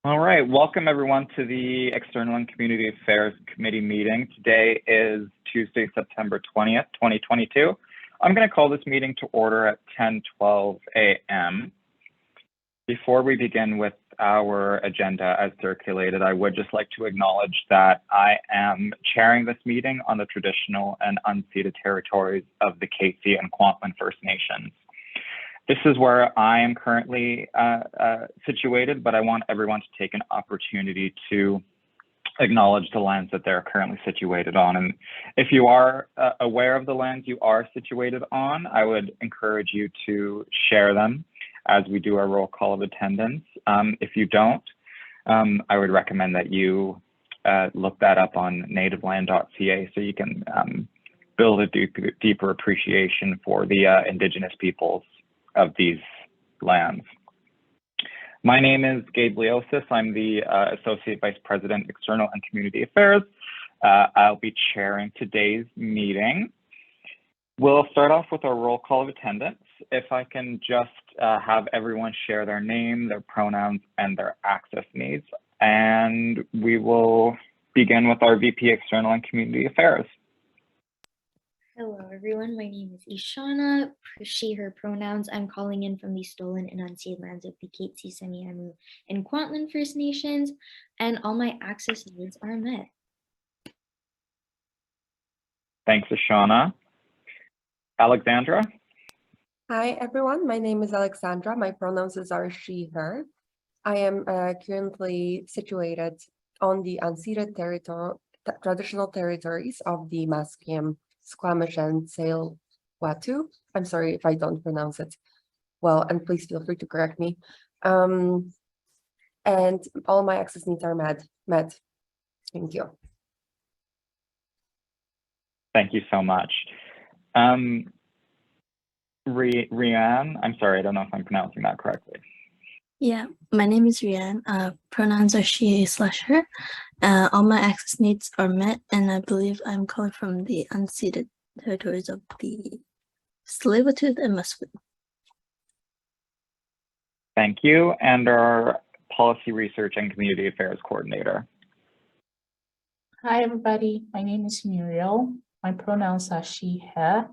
All right, welcome everyone to the External and Community Affairs Committee meeting. Today is Tuesday, September 20th, 2022. I'm going to call this meeting to order at 10:12 a.m. Before we begin with our agenda as circulated, I would just like to acknowledge that I am chairing this meeting on the traditional and unceded territories of the Katzie and Kwantlen First Nations. This is where I am currently situated, but I want everyone to take an opportunity to acknowledge the lands that they're currently situated on. And if you are aware of the lands you are situated on, I would encourage you to share them as we do our roll call of attendance. If you don't, I would recommend that you look that up on nativeland.ca so you can build a deeper appreciation for the Indigenous peoples of these lands. My name is Gabe Leosis. I'm the Associate Vice President, External and Community Affairs. I'll be chairing today's meeting. We'll start off with our roll call of attendance. If I can just have everyone share their name, their pronouns, and their access needs. And we will begin with our VP External and Community Affairs. Hello everyone, my name is Ishana, she, her pronouns. I'm calling in from the stolen and unceded lands of the Katzie, Semiahmoo, and Kwantlen First Nations, and all my access needs are met. Thanks, Ishana. Alexandra? Hi everyone, my name is Alexandra. My pronouns are she, her. I am currently situated on the unceded traditional territories of the Musqueam, Squamish, and Tsleil-Waututh. I'm sorry if I don't pronounce it well, and please feel free to correct me. And all my access needs are met. Thank you. Thank you so much. Rianne, I'm sorry, I don't know if I'm pronouncing that correctly. Yeah, my name is Rianne. Pronouns are she/her. All my access needs are met, and I believe I'm calling from the unceded territories of the Tsleil-Waututh and Musqueam. Thank you. And our Policy Research and Community Affairs Coordinator. Hi, everybody. My name is Muriel. My pronouns are she, her.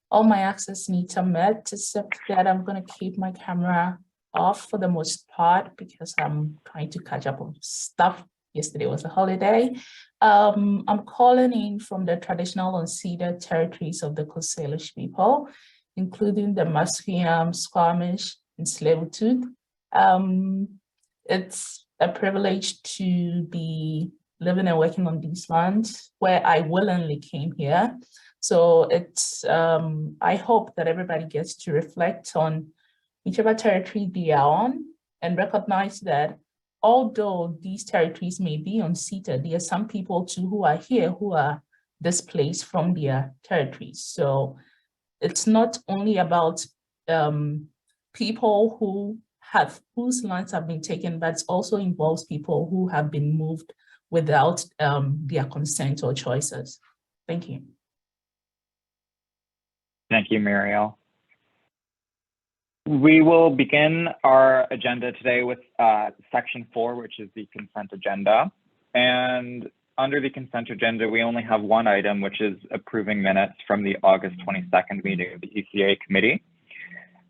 All my access needs are met, except that I'm going to keep my camera off for the most part because I'm trying to catch up on stuff. Yesterday was a holiday. I'm calling in from the traditional unceded territories of the Coast Salish people, including the Musqueam, Squamish, and Tsleil-Waututh. It's a privilege to be living and working on these lands where I willingly came here. So it's, I hope that everybody gets to reflect on whichever territory they are on and recognize that although these territories may be unceded, there are some people too who are here who are displaced from their territories. So it's not only about people whose lands have been taken, but it also involves people who have been moved without their consent or choices. Thank you. Thank you, Muriel. We will begin our agenda today with section 4, which is the consent agenda. And under the consent agenda, we only have one item, which is approving minutes from the August 22nd meeting of the ECA committee.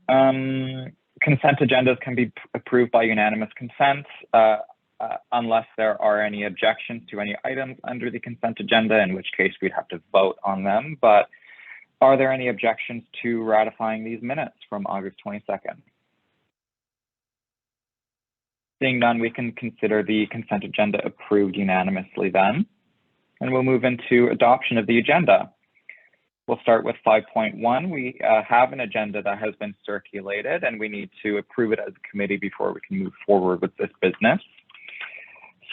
Consent agendas can be approved by unanimous consent unless there are any objections to any items under the consent agenda, in which case we'd have to vote on them. But are there any objections to ratifying these minutes from August 22nd? Seeing none, we can consider the consent agenda approved unanimously then. And we'll move into adoption of the agenda. We'll start with 5.1. We have an agenda that has been circulated and we need to approve it as a committee before we can move forward with this business.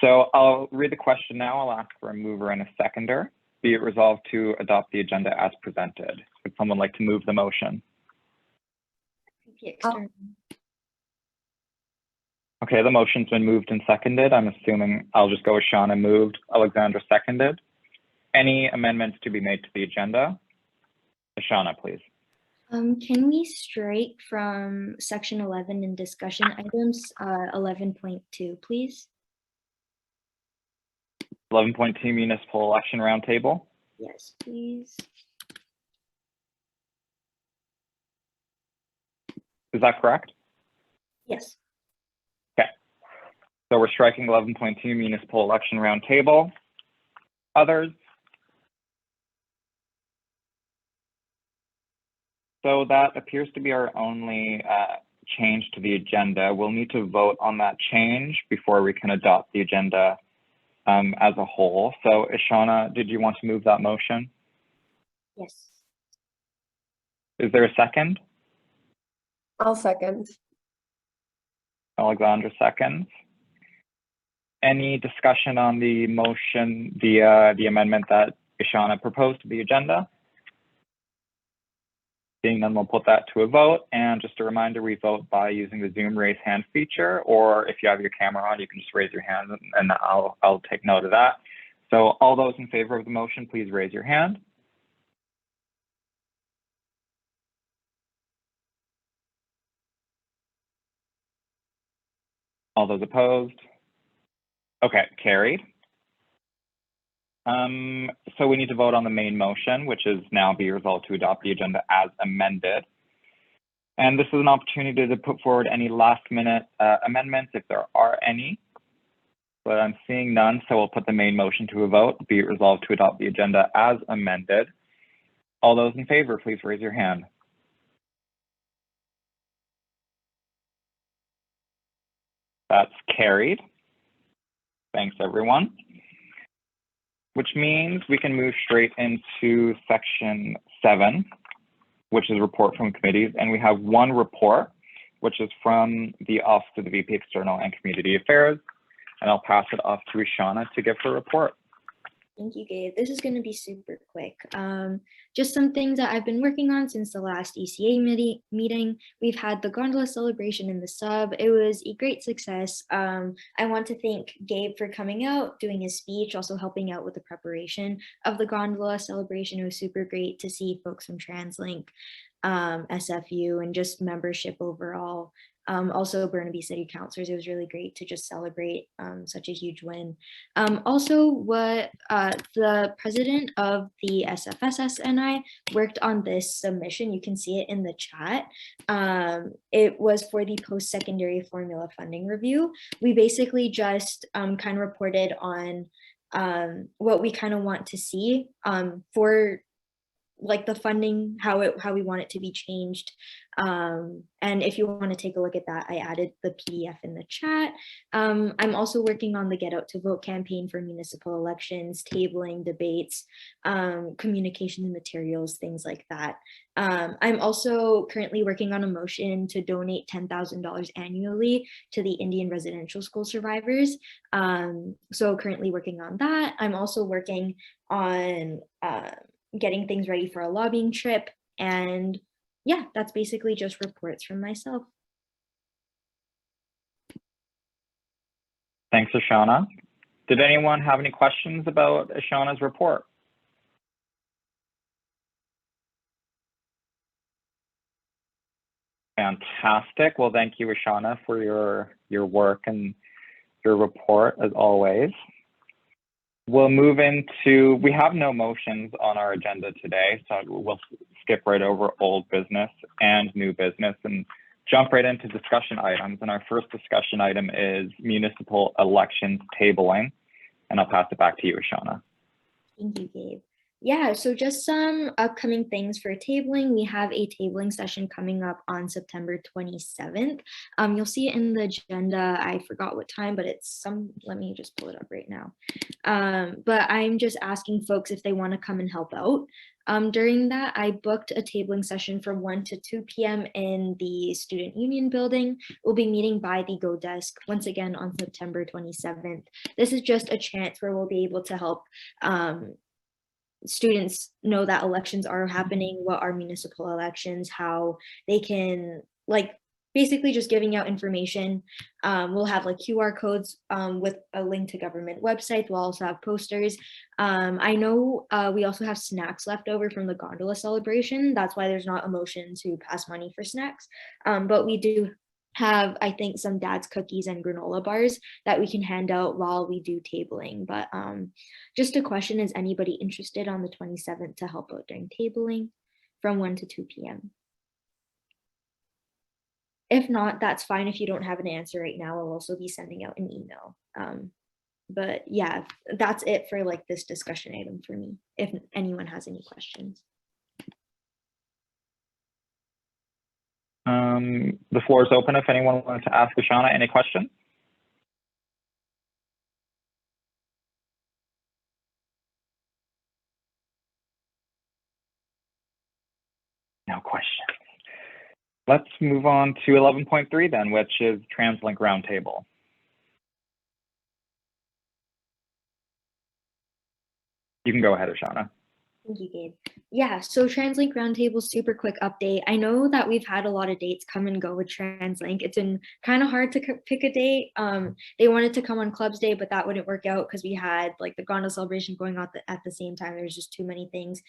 So I'll read the question now. I'll ask for a mover and a seconder. Be it resolved to adopt the agenda as presented. Would someone like to move the motion? Okay, the motion's been moved and seconded. I'm assuming I'll just go with Shauna moved, Alexandra seconded. Any amendments to be made to the agenda? Shauna, please. Can we strike from section 11 in discussion items 11.2, please? 11.2 Municipal Election Roundtable. Yes, please. Is that correct? Yes. So we're striking 11.2 Municipal Election Roundtable. Others? So that appears to be our only change to the agenda. We'll need to vote on that change before we can adopt the agenda as a whole. So Ishana, did you want to move that motion? Yes. Is there a second? I'll second. Alexandra seconds. Any discussion on the motion, the amendment that Ishana proposed to the agenda? Seeing none, we'll put that to a vote. And just a reminder, we vote by using the Zoom raise hand feature, or if you have your camera on, you can just raise your hand and I'll take note of that. So all those in favor of the motion, please raise your hand. All those opposed? Okay, carried. So we need to vote on the main motion, which is now be resolved to adopt the agenda as amended. And this is an opportunity to put forward any last minute amendments if there are any, but I'm seeing none. So we'll put the main motion to a vote, be it resolved to adopt the agenda as amended. All those in favor, please raise your hand. That's carried. Thanks, everyone. Which means we can move straight into section 7, which is report from committees. And we have one report, which is from the Office of the VP External and Community Affairs. And I'll pass it off to Ishana to give her report. Thank you, Gabe. This is going to be super quick. Just some things that I've been working on since the last ECA meeting. We've had the gondola celebration in the sub. It was a great success. I want to thank Gabe for coming out, doing his speech, also helping out with the preparation of the gondola celebration. It was super great to see folks from TransLink, SFU, and just membership overall. Also Burnaby City Councilors, it was really great to just celebrate such a huge win. Also, what the president of the SFSS and I worked on this submission, you can see it in the chat. It was for the post-secondary formula funding review. We basically just kind of reported on what we kind of want to see for like the funding, how we want it to be changed. And if you want to take a look at that, I added the PDF in the chat. I'm also working on the Get Out to Vote campaign for municipal elections, tabling, debates, communication and materials, things like that. I'm also currently working on a motion to donate $10,000 annually to the Indian residential school survivors. So currently working on that. I'm also working on getting things ready for a lobbying trip. And yeah, that's basically just reports from myself. Thanks, Ishana. Did anyone have any questions about Ishana's report? Fantastic. Well, thank you, Ishana, for your work and your report, as always. We'll move into, we have no motions on our agenda today, so we'll skip right over old business and new business and jump right into discussion items. And our first discussion item is municipal elections tabling. And I'll pass it back to you, Ishana. Thank you, Gabe. Yeah, so just some upcoming things for tabling. We have a tabling session coming up on September 27th. You'll see it in the agenda. I forgot what time, but it's let me just pull it up right now. But I'm just asking folks if they want to come and help out. During that, I booked a tabling session from 1 to 2 p.m. in the Student Union building. We'll be meeting by the Go Desk once again on September 27th. This is just a chance where we'll be able to help students know that elections are happening, what are municipal elections, how they can, like, basically just giving out information. We'll have like QR codes with a link to government websites. We'll also have posters. I know we also have snacks left over from the gondola celebration. That's why there's not a motion to pass money for snacks. But we do have, I think, some dad's cookies and granola bars that we can hand out while we do tabling. But just a question, is anybody interested on the 27th to help out during tabling from 1 to 2 p.m.? If not, that's fine. If you don't have an answer right now, I'll also be sending out an email. But yeah, that's it for like this discussion item for me, if anyone has any questions. The floor is open if anyone wanted to ask Ishana any questions. No questions. Let's move on to 11.3 then, which is TransLink Roundtable. You can go ahead, Ishana. Thank you, Gabe. Yeah, so TransLink Roundtable, super quick update. I know that we've had a lot of dates come and go with TransLink. It's been kind of hard to pick a date. They wanted to come on Clubs Day, but that wouldn't work out because we had like the gondola celebration going on at the same time. There's just too many things.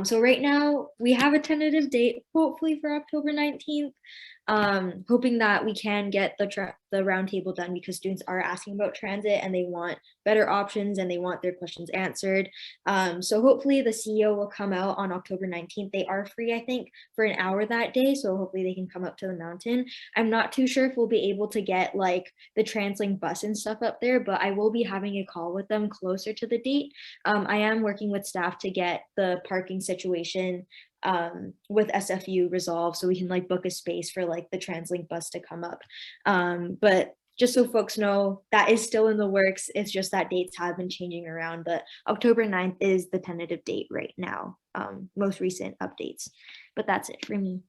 So right now we have a tentative date, hopefully for October 19th. Hoping that we can get the roundtable done because students are asking about transit and they want better options and they want their questions answered. So hopefully the CEO will come out on October 19th. They are free, I think, for an hour that day. So hopefully they can come up to the mountain. I'm not too sure if we'll be able to get like the TransLink bus and stuff up there, but I will be having a call with them closer to the date. I am working with staff to get the parking situation with SFU resolved so we can like book a space for like the TransLink bus to come up. But just so folks know, that is still in the works. It's just that dates have been changing around, but October 9th is the tentative date right now, most recent updates. But that's it for me.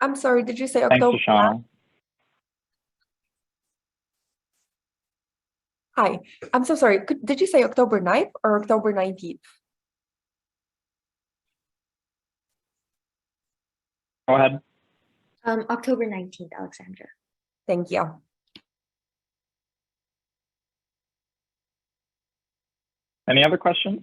I'm sorry, did you say Thanks, October? Ishana. Hi, I'm so sorry. Did you say October 9th or October 19th? Go ahead. October 19th, Alexandra. Thank you. Any other questions?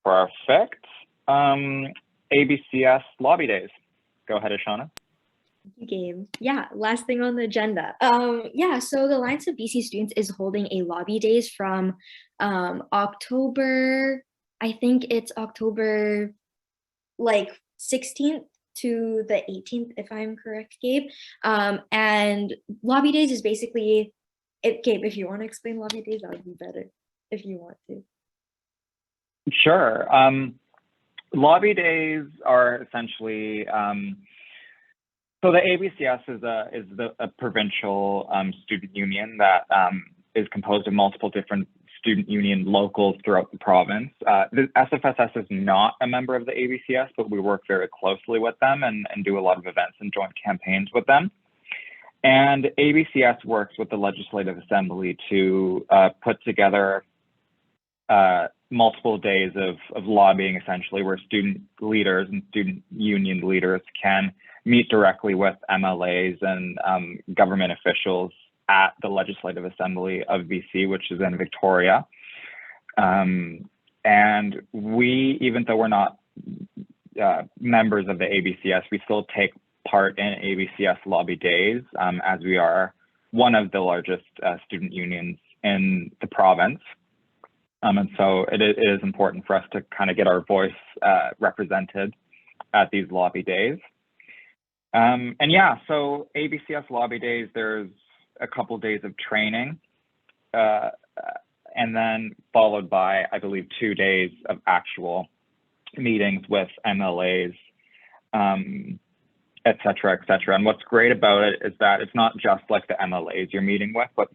Perfect. ABCS lobby days. Go ahead, Ishana. Game. Yeah, last thing on the agenda. Yeah, so the Alliance of BC Students is holding a lobby days from October, I think it's October like 16th to the 18th, if I'm correct, Gabe. And lobby days is basically, Gabe, if you want to explain lobby days, that would be better if you want to. Sure. Lobby days are essentially, so the ABCS is a provincial student union that is composed of multiple different student union locals throughout the province. The SFSS is not a member of the ABCS, but we work very closely with them and do a lot of events and joint campaigns with them. And ABCS works with the Legislative Assembly to put together multiple days of lobbying, essentially, where student leaders and student union leaders can meet directly with MLAs and government officials at the Legislative Assembly of BC, which is in Victoria. And we, even though we're not members of the ABCS, we still take part in ABCS lobby days, as we are one of the largest student unions in the province. And so it is important for us to kind of get our voice represented at these lobby days. And yeah, so ABCS lobby days, there's a couple days of training, and then followed by, I believe, 2 days of actual meetings with MLAs, et cetera, et cetera. And what's great about it is that it's not just like the MLAs you're meeting with, but,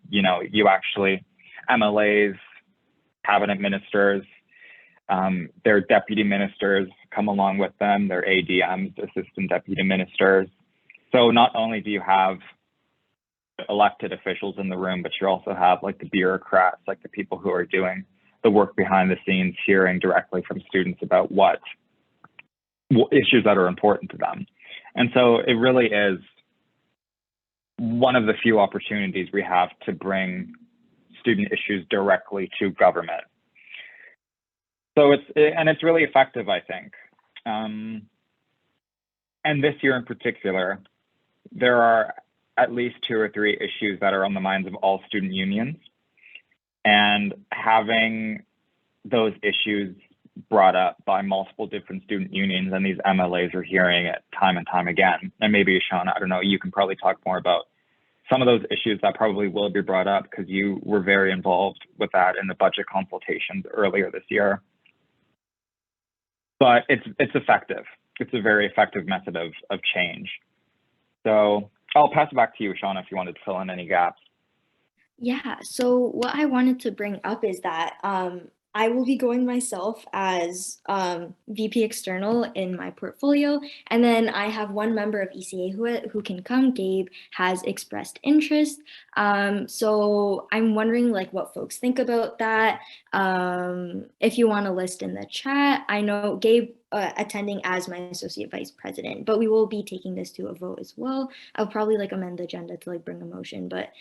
you know, you actually, MLAs, cabinet ministers, their deputy ministers come along with them, their ADMs, assistant deputy ministers. So not only do you have elected officials in the room, but you also have like the bureaucrats, like the people who are doing the work behind the scenes, hearing directly from students about what issues that are important to them. And so it really is one of the few opportunities we have to bring student issues directly to government. So it's really effective, I think. And this year in particular, there are at least 2 or 3 issues that are on the minds of all student unions. And having those issues brought up by multiple different student unions, and these MLAs are hearing it time and time again. And maybe, Shauna, I don't know, you can probably talk more about some of those issues that probably will be brought up because you were very involved with that in the budget consultations earlier this year. But it's effective. It's a very effective method of change. So I'll pass it back to you, Shauna, if you wanted to fill in any gaps. Yeah, so what I wanted to bring up is that I will be going myself as VP External in my portfolio, and then I have one member of ECA who can come. Gabe has expressed interest, so I'm wondering like what folks think about that. If you want to list in the chat, I know Gabe attending as my associate vice president, but we will be taking this to a vote as well. I'll probably like amend the agenda to like bring a motion, but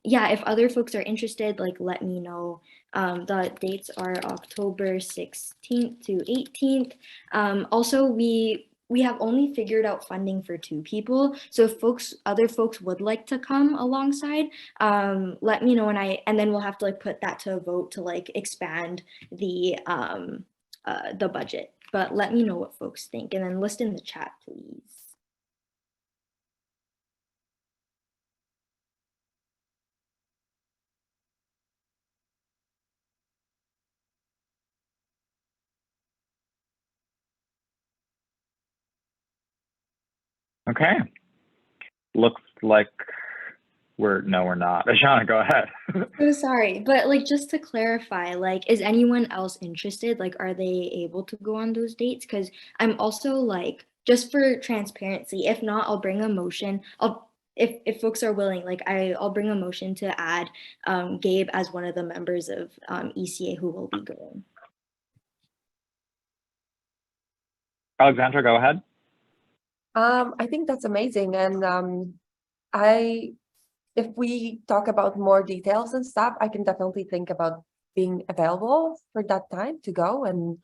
yeah, if other folks are interested, like let me know. The dates are October 16th to 18th. Also, we have only figured out funding for 2 people. So if other folks would like to come alongside, let me know, and then we'll have to like put that to a vote to like expand the budget. But let me know what folks think, and then list in the chat, please. Okay. Looks like we're not. Shauna, go ahead. So sorry, but like just to clarify, like is anyone else interested? Like are they able to go on those dates? Because I'm also like, just for transparency, if not, I'll bring a motion. If folks are willing, like I'll bring a motion to add Gabe as one of the members of ECA who will be going. Alexandra, go ahead. I think that's amazing, and if we talk about more details and stuff, I can definitely think about being available for that time to go. And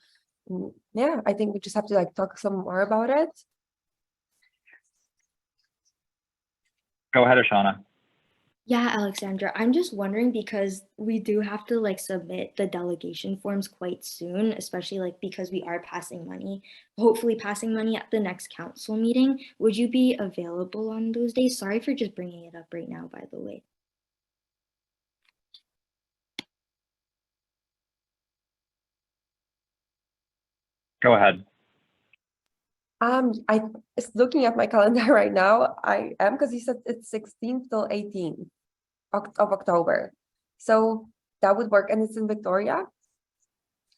yeah, I think we just have to like talk some more about it. Go ahead, Shauna. Yeah, Alexandra, I'm just wondering because we do have to like submit the delegation forms quite soon, especially like because we are passing money, hopefully passing money at the next council meeting. Would you be available on those days? Sorry for just bringing it up right now, by the way. Go ahead. I is looking at my calendar right now. I am, because you said it's 16th till 18th of October. So that would work, and it's in Victoria.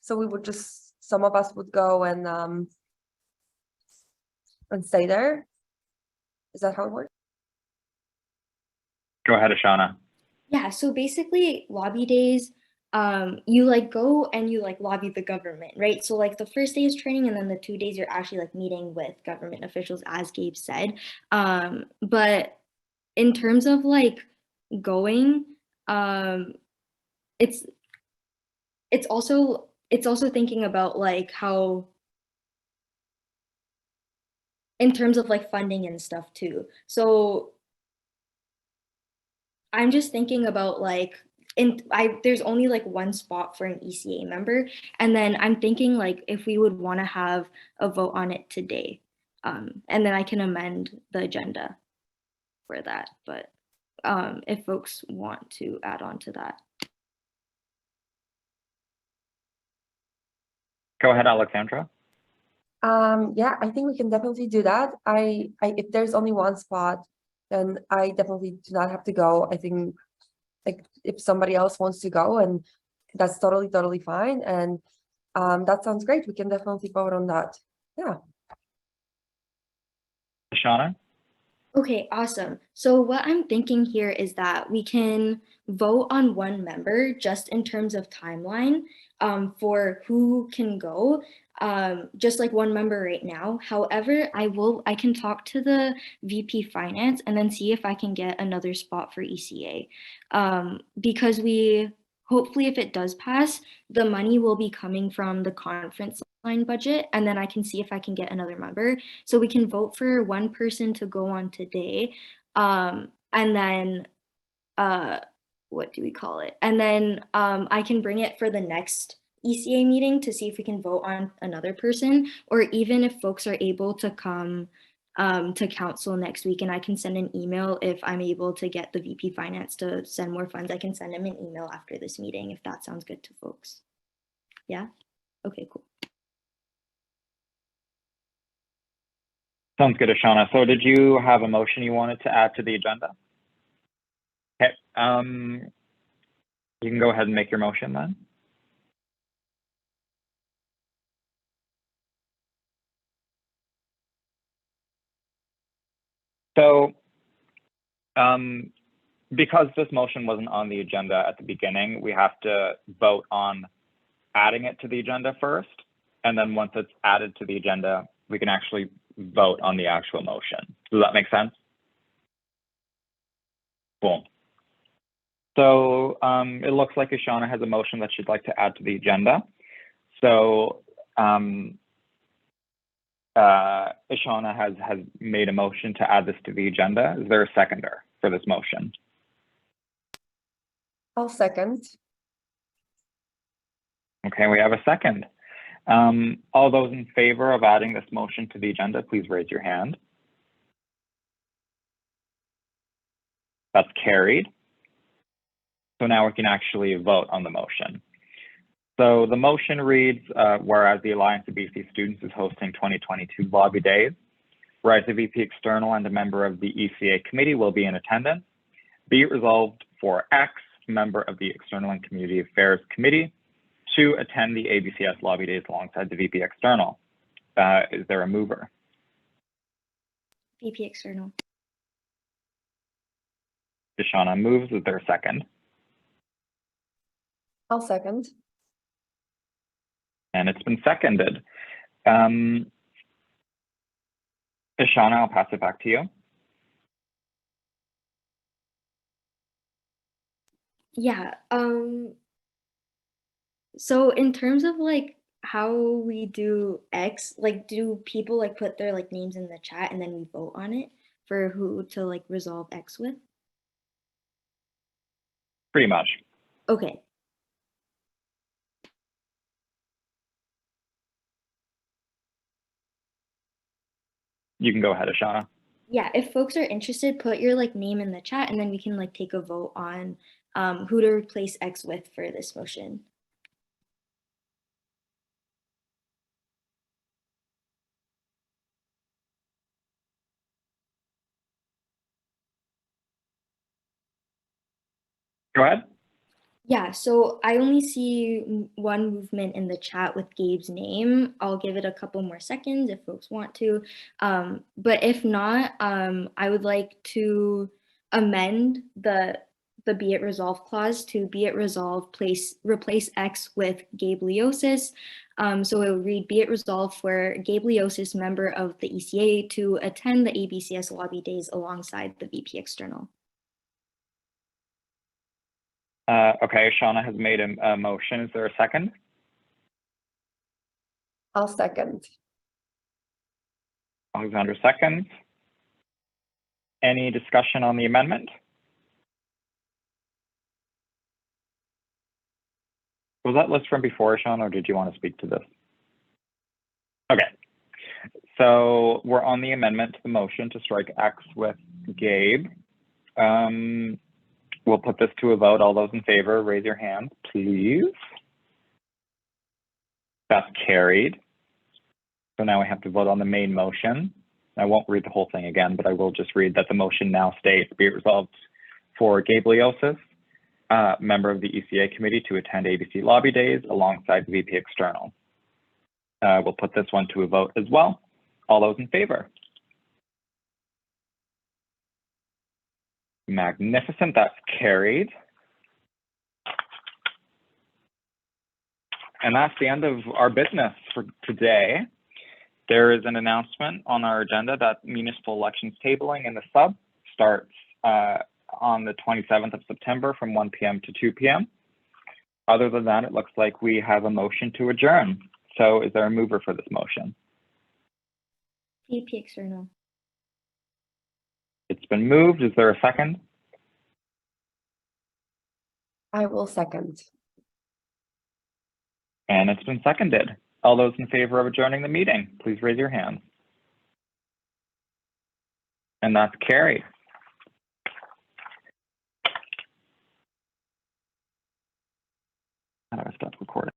So we would just, some of us would go and stay there. Is that how it works? Go ahead, Shauna. Yeah, so basically lobby days, you like go and you like lobby the government, right? So like the first day is training, and then the 2 days you're actually like meeting with government officials, as Gabe said. But in terms of like going, it's also thinking about like how, in terms of like funding and stuff too. So I'm just thinking about like, there's only like 1 spot for an ECA member, and then I'm thinking like if we would want to have a vote on it today, and then I can amend the agenda for that. But if folks want to add on to that. Go ahead, Alexandra. Yeah, I think we can definitely do that. If there's only 1 spot, then I definitely do not have to go. I think like if somebody else wants to go, and that's totally fine. And that sounds great. We can definitely vote on that. Yeah. Shauna? Okay, awesome. So what I'm thinking here is that we can vote on 1 member just in terms of timeline for who can go, just like 1 member right now. However, I can talk to the VP Finance and then see if I can get another spot for ECA, because we hopefully if it does pass, the money will be coming from the conference line budget, and then I can see if I can get another member. So we can vote for one person to go on today. And then what do we call it? And then I can bring it for the next ECA meeting to see if we can vote on another person, or even if folks are able to come to council next week, and I can send an email if I'm able to get the VP Finance to send more funds. I can send him an email after this meeting if that sounds good to folks. Yeah? Okay, cool. Sounds good, Ashana. So did you have a motion you wanted to add to the agenda? Okay, you can go ahead and make your motion then. So, because this motion wasn't on the agenda at the beginning, we have to vote on adding it to the agenda first. And then once it's added to the agenda, we can actually vote on the actual motion. Does that make sense? Cool. So it looks like Ashana has a motion that she'd like to add to the agenda. So Ashana has made a motion to add this to the agenda. Is there a seconder for this motion? I'll second. Okay, we have a second. All those in favor of adding this motion to the agenda, please raise your hand. That's carried. So now we can actually vote on the motion. So the motion reads, whereas the Alliance of BC Students is hosting 2022 Lobby Days, whereas the VP External and a member of the ECA committee will be in attendance, be it resolved for X, member of the External and Community Affairs Committee, to attend the ABCS Lobby Days alongside the VP External. Is there a mover? VP External. Ashana moves. Is there a second? I'll second. And it's been seconded. Ashana, I'll pass it back to you. Yeah. So in terms of like how we do X, like do people like put their like names in the chat and then we vote on it for who to like resolve X with? Pretty much. Okay. You can go ahead, Ashana. Yeah, if folks are interested, put your like name in the chat and then we can like take a vote on who to replace X with for this motion. Go ahead. Yeah, so I only see one movement in the chat with Gabe's name. I'll give it a couple more seconds if folks want to. But if not, I would like to amend the be it resolved clause to be it resolved, replace X with Gabe Leosis. So it would read, be it resolved for Gabe Leosis, member of the ECA, to attend the ABCS Lobby Days alongside the VP External. Okay, Ashana has made a motion. Is there a second? I'll second. Alexandra seconds. Any discussion on the amendment? Was that list from before, Ashana, or did you want to speak to this? Okay, so we're on the amendment to the motion to strike X with Gabe. We'll put this to a vote. All those in favor, raise your hand, please. That's carried. So now we have to vote on the main motion. I won't read the whole thing again, but I will just read that the motion now states, be it resolved for Gabe Leosis, member of the ECA committee, to attend ABC Lobby Days alongside the VP External. We'll put this one to a vote as well. All those in favor? Magnificent, that's carried. And that's the end of our business for today. There is an announcement on our agenda that municipal elections tabling in the sub starts on the 27th of September from 1 p.m. to 2 p.m. Other than that, it looks like we have a motion to adjourn. So is there a mover for this motion? TP external. It's been moved. Is there a second? I will second. And it's been seconded. All those in favor of adjourning the meeting, please raise your hands. And that's carried. How do I stop recording?